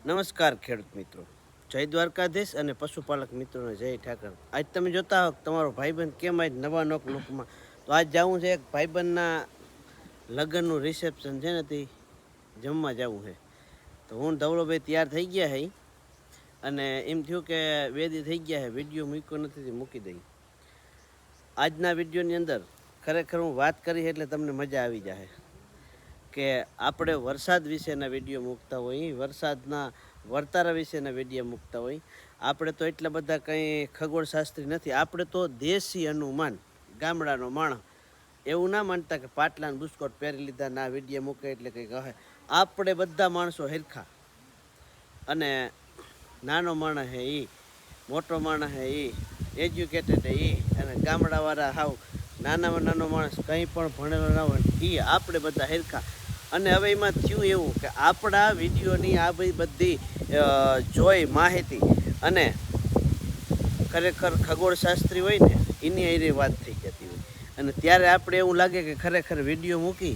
નમસ્કાર ખેડૂત મિત્રો, જય દ્વારકાધીશ અને પશુપાલક મિત્રોને જય ઠાકર. આજ તમે જોતા હો તમારો ભાઈબંધ કેમ આજ નવા લોકમાં. તો આજ જવું છે એક ભાઈબંધના લગ્નનું રિસેપ્શન છે ને તે જમવા જવું છે. તો હું ધવલોભાઈ તૈયાર થઈ ગયા છે અને એમ થયું કે વેદી થઈ ગયા છે, વિડીયો મૂક્યો નથી મૂકી દઈ. આજના વિડીયોની અંદર ખરેખર હું વાત કરી એટલે તમને મજા આવી જાય કે આપણે વરસાદ વિશેના વિડીયો મૂકતા હોય, વરસાદના વર્તારા વિશેના વિડીયો મૂકતા હોય. આપણે તો એટલા બધા કંઈ ખગોળશાસ્ત્રી નથી, આપણે તો દેશી અનુમાન, ગામડાનો માણસ. એવું ના માનતા કે પાટલાને બુસ્કોટ પહેરી લીધા ના વિડીયો મૂકે એટલે કંઈ કહે. આપણે બધા માણસો હેરખા, અને નાનો માણસ હે એ, મોટો માણસ હે એ, એજ્યુકેટેડ હે એ, અને ગામડાવાળા હાવ નાનામાં નાનો માણસ કંઈ પણ ભણેલો ના હોય એ, આપણે બધા હેરખા. અને હવે એમાં થયું એવું કે આપણા વિડીયોની આ બધી જોઈ માહિતી અને ખરેખર ખગોળશાસ્ત્રી હોય ને એની એ વાત થઈ જતી હોય. અને ત્યારે આપણે એવું લાગે કે ખરેખર વિડીયો મૂકી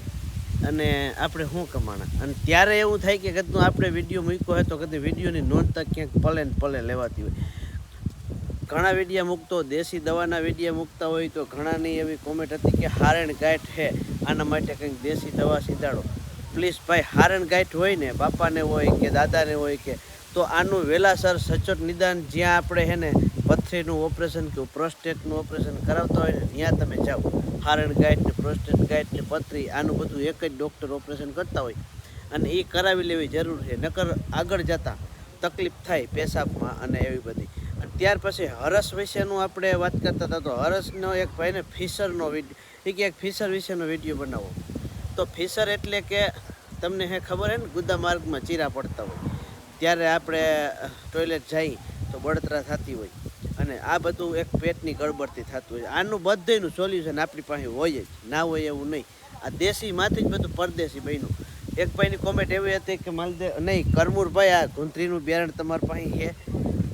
અને આપણે શું કમાણા. અને ત્યારે એવું થાય કે કદું આપણે વિડીયો મૂક્યો હોય તો કદી વિડીયોની નોંધતા ક્યાંક પલે ને પલે લેવાતી હોય. ઘણા વિડીયો મૂકતો દેશી દવાના વિડીયો મૂકતા હોય તો ઘણાની એવી કોમેન્ટ હતી કે હારણ ગાંઠ છે, આના માટે કંઈક દેશી દવા સીધાડો. પ્લીઝ ભાઈ, હારણ ગાંઠ હોય ને બાપાને હોય કે દાદાને હોય કે તો આનું વહેલાસર સચોટ નિદાન જ્યાં આપણે છે ને પથરીનું ઓપરેશન કે પ્રોસ્ટેટનું ઓપરેશન કરાવતા હોય ને ત્યાં તમે જાઓ. હારણ ગાંઠ ને પ્રોસ્ટેટ ગાંઠ ને પથરી આનું બધું એક જ ડૉક્ટર ઓપરેશન કરતા હોય અને એ કરાવી લેવી જરૂર છે, નકર આગળ જતાં તકલીફ થાય પેશાબમાં અને એવી બધી. અને ત્યાર પછી હરસ વિશેનું આપણે વાત કરતા હતા તો હરસનો એક ભાઈને ફિશરનો વિડીયો, એ કે એક ફિશર વિશેનો વિડીયો બનાવો. તો ફિશર એટલે કે તમને હે ખબર હે ને, ગુદા માર્ગમાં ચીરા પડતા હોય ત્યારે આપણે ટોયલેટ જઈ તો બળતરા થતી હોય અને આ બધું એક પેટની ગડબડથી થતું હોય. આનું બધુંનું સોલ્યુશન આપણી પાસે હોય જ, ના હોય એવું નહીં. આ દેશીમાંથી જ બધું પરદેશી બન્યું. એક ભાઈની કોમેન્ટ એવી હતી કે માલદે નહીં કરમુરભાઈ, આ ધૂંધરીનું બિયારણ તમારા પાસે છે.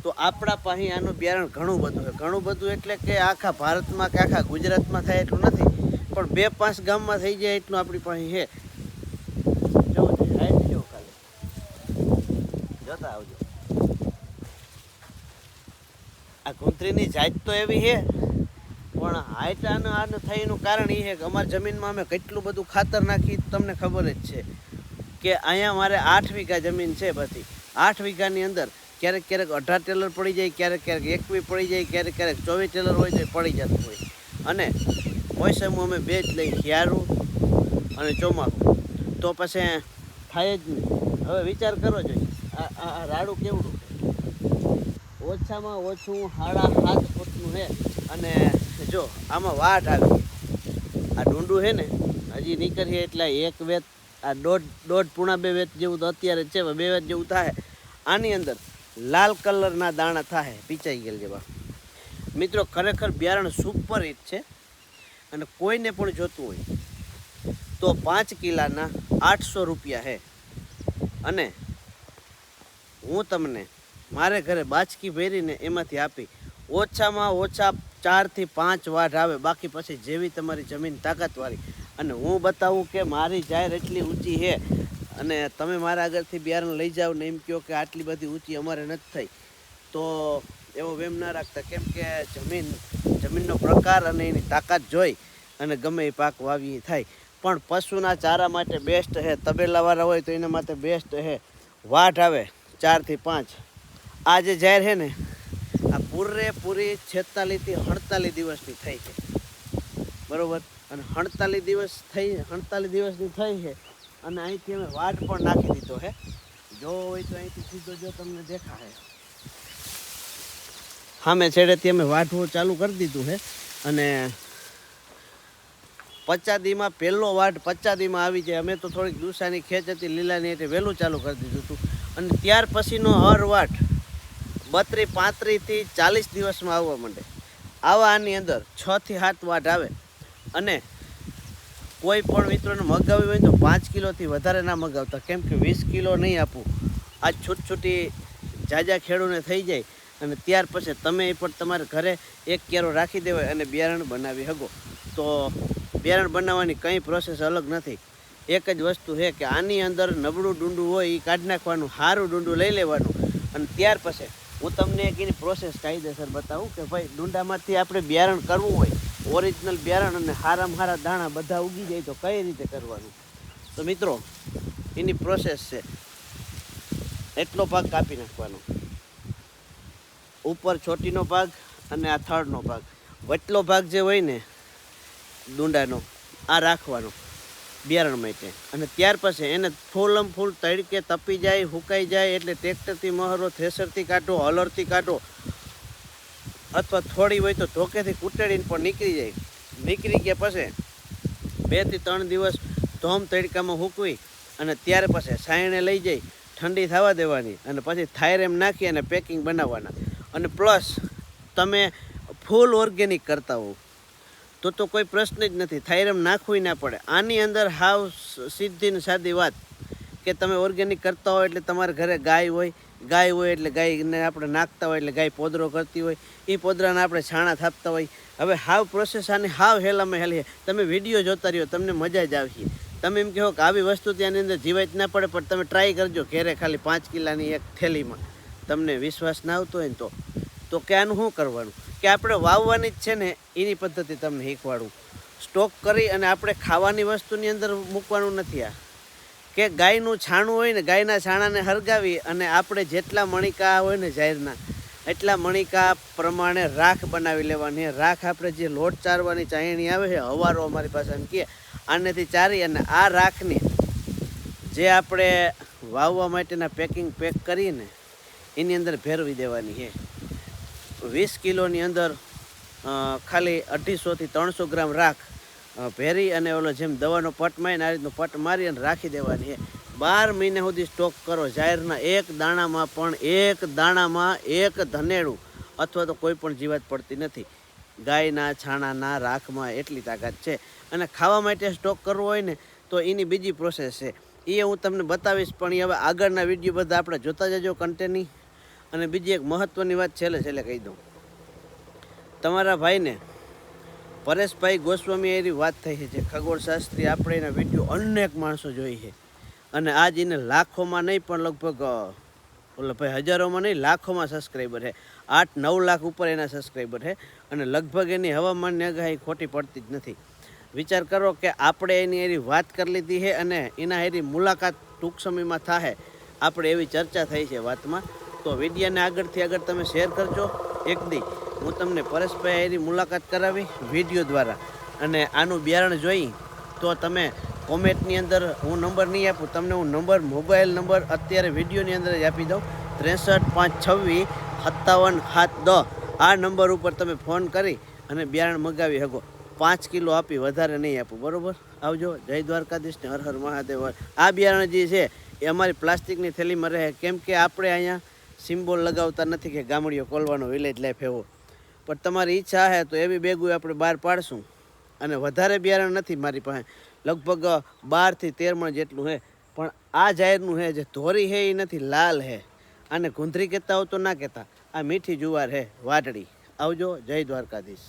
તો આપણા પાસે આનું બિયારણ ઘણું બધું છે. ઘણું બધું એટલે કે આખા ભારતમાં કે આખા ગુજરાતમાં થાય એટલું નથી, પણ 2-5 ગામમાં થઈ જાય એટલું આપણી પાસે છે. જવું છે હાઈટ કેવું ખાલી જોતા આવજો. આ કુંતરીની જાત તો એવી છે, પણ હાઈટ આનું થઈનું કારણ એ છે કે અમારી જમીનમાં અમે કેટલું બધું ખાતર નાખી તમને ખબર જ છે કે અહીંયા મારે 8 વીઘા જમીન છે. બધી 8 વીઘાની અંદર ક્યારેક ક્યારેક 18 ટેલર પડી જાય, ક્યારેક ક્યારેક 21 પડી જાય, ક્યારેક ક્યારેક 24 ટેલર હોય તો પડી જતું હોય. અને મોસમ અમે બે જ લઈ, શિયાળું અને ચોમાસું. તો પછી થાય જ નહીં. હવે વિચાર કરો જોઈએ આ રાડું કેવડું, ઓછામાં ઓછું 7.5 ફૂટનું છે. અને જો આમાં વાટ આવી, આ ડુંડું છે ને હજી નીકળીએ એટલે એક વેત, આ દોઢ પૂણા 2 વેત જેવું તો અત્યારે છે, 2 વેત જેવું થાય. આની અંદર લાલ કલરના દાણા થાય પીચાઈ ગયેલ જેવા. મિત્રો ખરેખર બિયારણ સુપર હિટ છે અને કોઈને પણ જોતું હોય તો 5 કિલાના 800 રૂપિયા છે. અને હું તમને મારે ઘરે બાચકી ભરીને એમાંથી આપી ઓછામાં ઓછા 4 થી 5 વાઢ આવે, બાકી પછી જેવી તમારી જમીન તાકાતવાળી. અને હું બતાવું કે મારી જાહેર એટલી ઊંચી છે અને તમે મારા આગળથી બિયારણ લઈ જાઓ ને એમ કહો કે આટલી બધી ઊંચી અમારે નથી થઈ, તો એવો વેમ ના રાખતા. કેમ કે જમીનનો પ્રકાર અને એની તાકાત જોઈ અને ગમે એ પાક વાવી થાય. પણ પશુના ચારા માટે બેસ્ટ છે, તબેલાવાળા હોય તો એના માટે બેસ્ટ છે. વાઢ આવે 4 થી 5. આ જે જાહેર છે ને આ પૂરેપૂરી 46 થી 48 દિવસની થઈ છે, બરાબર. અને 48 દિવસની થઈ છે. અને અહીંથી અમે વાટ પણ નાખી દીધો છે. જો હોય તો અહીંથી સીધો જો તમને દેખાય સામે છેડેથી અમે વાઢવું ચાલુ કરી દીધું છે. અને 50 દીમાં પહેલો વાઢ 50 દીમાં આવી જાય. અમે તો થોડીક દુસાની ખેંચ હતી લીલાની એટલે વહેલું ચાલુ કરી દીધું હતું. અને ત્યાર પછીનો હર વાટ 32, 35 થી 40 દિવસમાં આવવા માંડે. આની અંદર 6 થી 7 વાઢ આવે. અને કોઈ પણ મિત્રોને મગાવી હોય તો 5 કિલોથી વધારે ના મગાવતા, કેમ કે 20 કિલો નહીં આપવું. આ છૂટી જાજા ખેડૂને થઈ જાય. અને ત્યાર પછી તમે પણ તમારા ઘરે 1 કેરો રાખી દેવાય અને બિયારણ બનાવી શકો. તો બિયારણ બનાવવાની કંઈ પ્રોસેસ અલગ નથી. એક જ વસ્તુ છે કે આની અંદર નબળું ડુંડું હોય એ કાઢી નાખવાનું, સારું ડુંડું લઈ લેવાનું, અને ત્યાર પછી હું તમને એક એની પ્રોસેસ કાયદેસર બતાવું કે ભાઈ ડુંડામાંથી આપણે બિયારણ કરવું હોય, ઓરિજિનલ બિયારણ અને હારામાં હારા દાણા બધા ઉગી જાય તો કઈ રીતે કરવાનું. તો મિત્રો એની પ્રોસેસ છે, એટલો ભાગ કાપી નાખવાનો, ઉપર ચોટીનો ભાગ અને આ થડનો ભાગ, વચલો ભાગ જે હોય ને ડુંડાનો આ રાખવાનો બિયારણ માટે. અને ત્યાર પછી એને ફૂલમ ફૂલ તડકે તપી જાય, સુકાઈ જાય એટલે ટ્રેક્ટરથી મહરો, થ્રેસરથી કાઢો, હલરથી કાઢો, અથવા થોડી હોય તો ધોકેથી કૂટેડીને પણ નીકળી જાય. નીકળી ગયા પછી 2 થી 3 દિવસ ધોમ તડકામાં સૂકવી અને ત્યાર પછી સાયણે લઈ જઈ ઠંડી થવા દેવાની, અને પછી થાયરેમ નાખી અને પેકિંગ બનાવવાના. અને પ્લસ તમે ફૂલ ઓર્ગેનિક કરતા હો તો કોઈ પ્રશ્ન જ નથી, થાયરેમ નાખવું ના પડે. આની અંદર હાવ સીધી ને સાદી વાત કે તમે ઓર્ગેનિક કરતા હોય એટલે તમારા ઘરે ગાય હોય એટલે ગાયને આપણે નાખતા હોય એટલે ગાય પોદરો કરતી હોય, એ પોદરાને આપણે છાણા થાપતા હોય. હવે હાવ પ્રોસેસ આની હાવ હેલામાં હેલી. તમે વિડીયો જોતા રહ્યો, તમને મજા જ આવશે. તમે એમ કહો કે આવી વસ્તુ ત્યાંની અંદર જીવાય જ ના પડે, પણ તમે ટ્રાય કરજો ઘેરે ખાલી 5 કિલાની એક થેલીમાં. તમને વિશ્વાસ ના આવતો હોય ને તો કે આનું શું કરવાનું કે આપણે વાવવાની જ છે ને એની પદ્ધતિ તમને શીખવાડું. સ્ટોક કરી અને આપણે ખાવાની વસ્તુની અંદર મૂકવાનું નથી. આ કે ગાયનું છાણું હોય ને, ગાયના છાણાને હરગાવી અને આપણે જેટલા મણિકા હોય ને જાહેરના એટલા મણિકા પ્રમાણે રાખ બનાવી લેવાની. રાખ આપણે જે લોટ ચારવાની ચાયણી આવે છે હવારો અમારી પાસે એમ કહે, આનેથી ચારી અને આ રાખને જે આપણે વાવવા માટેના પેક કરીને એની અંદર ભેરવી દેવાની છે. 20 કિલોની અંદર ખાલી 250 થી 300 ગ્રામ રાખ ભેરી અને ઓલો જેમ દવાનો પટ મારીને આ રીતનો પટ મારી અને રાખી દેવાની છે. 12 મહિના સુધી સ્ટોક કરો. જાહેરના એક દાણામાં એક ધનેડું અથવા તો કોઈ પણ જીવાત પડતી નથી. ગાયના છાણાના રાખમાં એટલી તાકાત છે. અને ખાવા માટે સ્ટોક કરવો હોય ને તો એની બીજી પ્રોસેસ છે, એ હું તમને બતાવીશ. પણ હવે આગળના વિડીયો બધા આપણે જોતા જજો કન્ટેની. અને બીજી એક મહત્ત્વની વાત છેલ્લે કહી દઉં, તમારા ભાઈને પરેશભાઈ ગોસ્વામી એની વાત થઈ છે, જે ખગોળશાસ્ત્રી. આપણે એના વિડીયો અનેક માણસો જોઈ છે અને આજ એને લાખોમાં નહીં પણ લગભગ હજારોમાં નહીં લાખોમાં સબસ્ક્રાઈબર છે. 8-9 લાખ ઉપર એના સબસ્ક્રાઈબર છે અને લગભગ એની હવામાનની આગાહી ખોટી પડતી જ નથી. વિચાર કરો કે આપણે એની વાત કરી લીધી છે અને એના એની મુલાકાત ટૂંક સમયમાં થાય, આપણે એવી ચર્ચા થઈ છે વાતમાં. તો વિડીયોને આગળથી આગળ તમે શેર કરજો. એક દી હું તમને પરેશભાઈ એની મુલાકાત કરાવી વિડીયો દ્વારા, અને આનું બિયારણ જોઈ તો તમે કોમેન્ટની અંદર હું નંબર નહીં આપું, તમને હું મોબાઈલ નંબર અત્યારે વિડીયોની અંદર જ આપી દઉં. 63-526-57-710 આ નંબર ઉપર તમે ફોન કરી અને બિયારણ મગાવી શકો. 5 કિલો આપી, વધારે નહીં આપું, બરાબર? આવજો. જય દ્વારકાધીશ ને હર હર મહાદેવ. આ બિયારણ જે છે એ અમારી પ્લાસ્ટિકની થેલીમાં રહે, કેમ કે આપણે અહીંયા સિમ્બોલ લગાવતા નથી કે ગામડીઓ ખોલવાનો વિલેજ લાઈફ એવો. પણ તમારી ઈચ્છા છે તો એવી બેગું આપણે બહાર પાડશું. અને વધારે બિયારણ નથી મારી પાસે, લગભગ 12 થી 13 મણ જેટલું છે. પણ આ જાહેરનું છે, જે ધોરી છે એ નથી, લાલ છે. આને ગુંધરી કહેતા હો તો ના કહેતા, આ મીઠી જુવાર છે, વાટડી. આવજો. જય દ્વારકાધીશ.